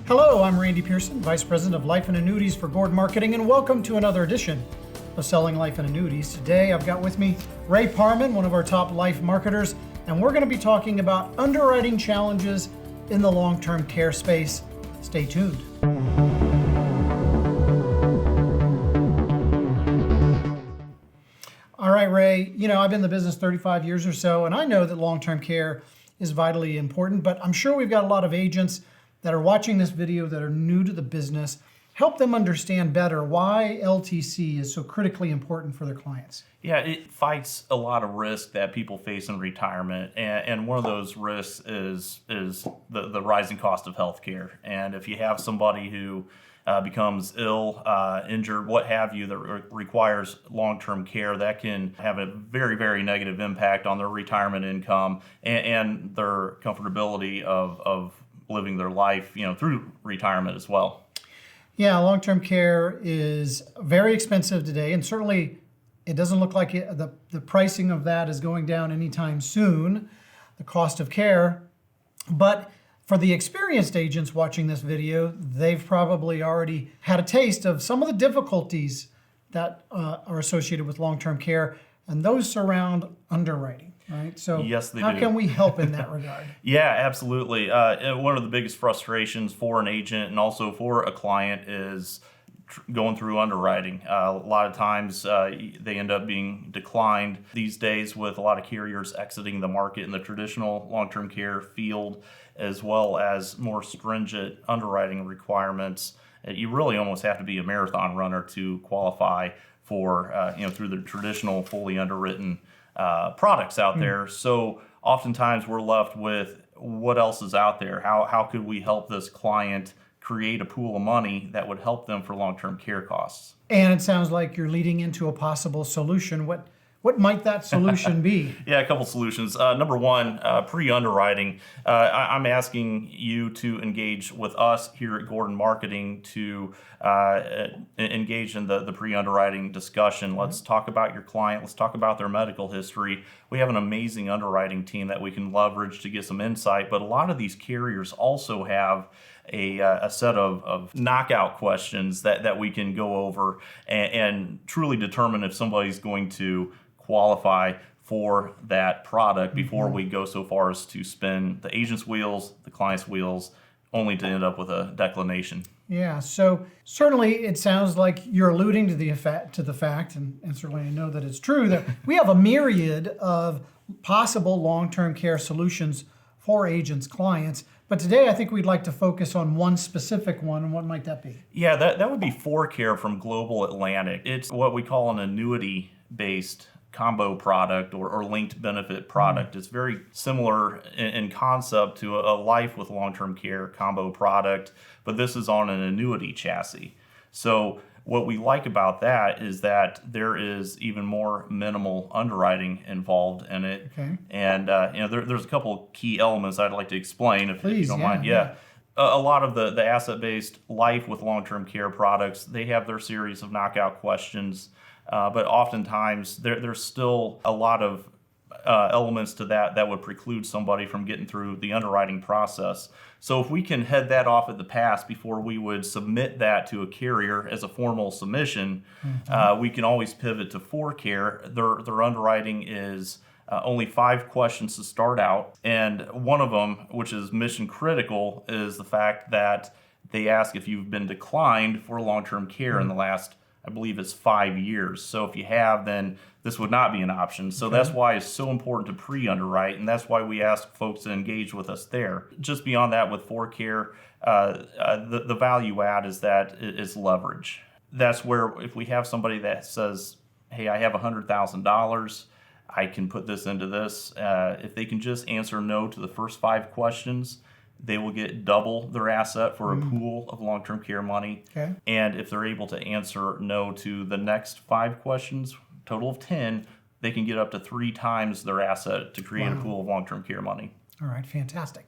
Hello, I'm Randy Pearson, Vice President of Life and Annuities for Gord Marketing, and welcome to another edition of Selling Life and Annuities. Today I've got with me Ray Parman, one of our top life marketers, and we're going to be talking about underwriting challenges in the long-term care space. Stay tuned. All right, Ray, I've been in the business 35 years or so, and I know that long-term care is vitally important, but I'm sure we've got a lot of agents that are watching this video that are new to the business. Help them understand better why LTC is so critically important for their clients. Yeah, it fights a lot of risk that people face in retirement, and one of those risks is the rising cost of healthcare. And if you have somebody who becomes ill, injured, what have you, that requires long-term care, that can have a very, very negative impact on their retirement income and their comfortability of living their life, through retirement as well. Yeah, long-term care is very expensive today, and certainly it doesn't look like the pricing of that is going down anytime soon, the cost of care. But for the experienced agents watching this video, they've probably already had a taste of some of the difficulties that are associated with long-term care, and those surround underwriting, right? So yes, they how do. can we help in that regard? Yeah, absolutely. One of the biggest frustrations for an agent and also for a client is going through underwriting. A lot of times they end up being declined these days with a lot of carriers exiting the market in the traditional long-term care field, as well as more stringent underwriting requirements. You really almost have to be a marathon runner to qualify for, through the traditional fully underwritten products out there. So oftentimes we're left with what else is out there? How could we help this client create a pool of money that would help them for long-term care costs? And it sounds like you're leading into a possible solution. What might that solution be? Yeah, a couple solutions. Number one, pre-underwriting. I'm asking you to engage with us here at Gordon Marketing to engage in the pre-underwriting discussion. Let's talk about your client. Let's talk about their medical history. We have an amazing underwriting team that we can leverage to get some insight, but a lot of these carriers also have a set of knockout questions that we can go over and truly determine if somebody's going to qualify for that product before we go so far as to spin the agent's wheels, the client's wheels, only to end up with a declination. Yeah, so certainly it sounds like you're alluding to the fact, and certainly I know that it's true, that we have a myriad of possible long-term care solutions for agents' clients. But today I think we'd like to focus on one specific one, and what might that be? Yeah, that would be ForCare from Global Atlantic. It's what we call an annuity-based combo product or linked benefit product. It's very similar in concept to a life with long-term care combo product, but this is on an annuity chassis. So what we like about that is that there is even more minimal underwriting involved in it. Okay. And there's a couple key elements I'd like to explain if you don't mind. Yeah. A lot of the asset-based life with long-term care products, they have their series of knockout questions. But oftentimes there's still a lot of elements to that would preclude somebody from getting through the underwriting process. So if we can head that off at the pass before we would submit that to a carrier as a formal submission, we can always pivot to ForCare. Their underwriting is only 5 questions to start out. And one of them, which is mission critical, is the fact that they ask if you've been declined for long-term care in the last, I believe it's 5 years. So if you have, then this would not be an option. So that's why it's so important to pre-underwrite, and that's why we ask folks to engage with us there. Just beyond that, with ForCare, the value add is that it's leverage. That's where if we have somebody that says, hey, I have $100,000, I can put this into this. If they can just answer no to the first 5 questions, they will get double their asset for a pool of long-term care money. Okay. And if they're able to answer no to the next 5 questions, total of 10, they can get up to 3 times their asset to create a pool of long-term care money. All right, fantastic.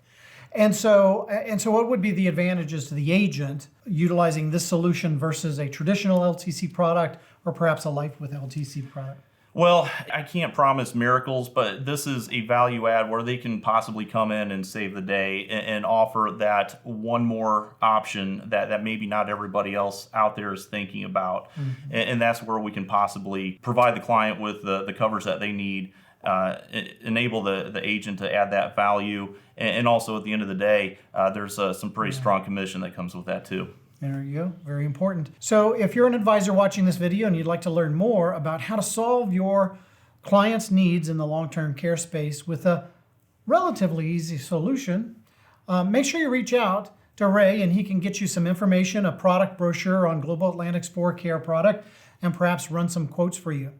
And so what would be the advantages to the agent utilizing this solution versus a traditional LTC product or perhaps a life with LTC product? Well, I can't promise miracles, but this is a value add where they can possibly come in and save the day and offer that one more option that maybe not everybody else out there is thinking about. And that's where we can possibly provide the client with the covers that they need, enable the agent to add that value. And also at the end of the day, there's some pretty strong commission that comes with that too. There you go. Very important. So if you're an advisor watching this video and you'd like to learn more about how to solve your clients' needs in the long-term care space with a relatively easy solution, make sure you reach out to Ray and he can get you some information, a product brochure on Global Atlantic's 4Care product, and perhaps run some quotes for you.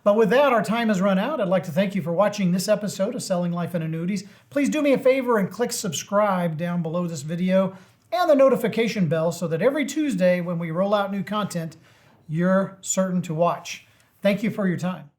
But with that, our time has run out. I'd like to thank you for watching this episode of Selling Life and Annuities. Please do me a favor and click subscribe down below this video and the notification bell so that every Tuesday when we roll out new content, you're certain to watch. Thank you for your time.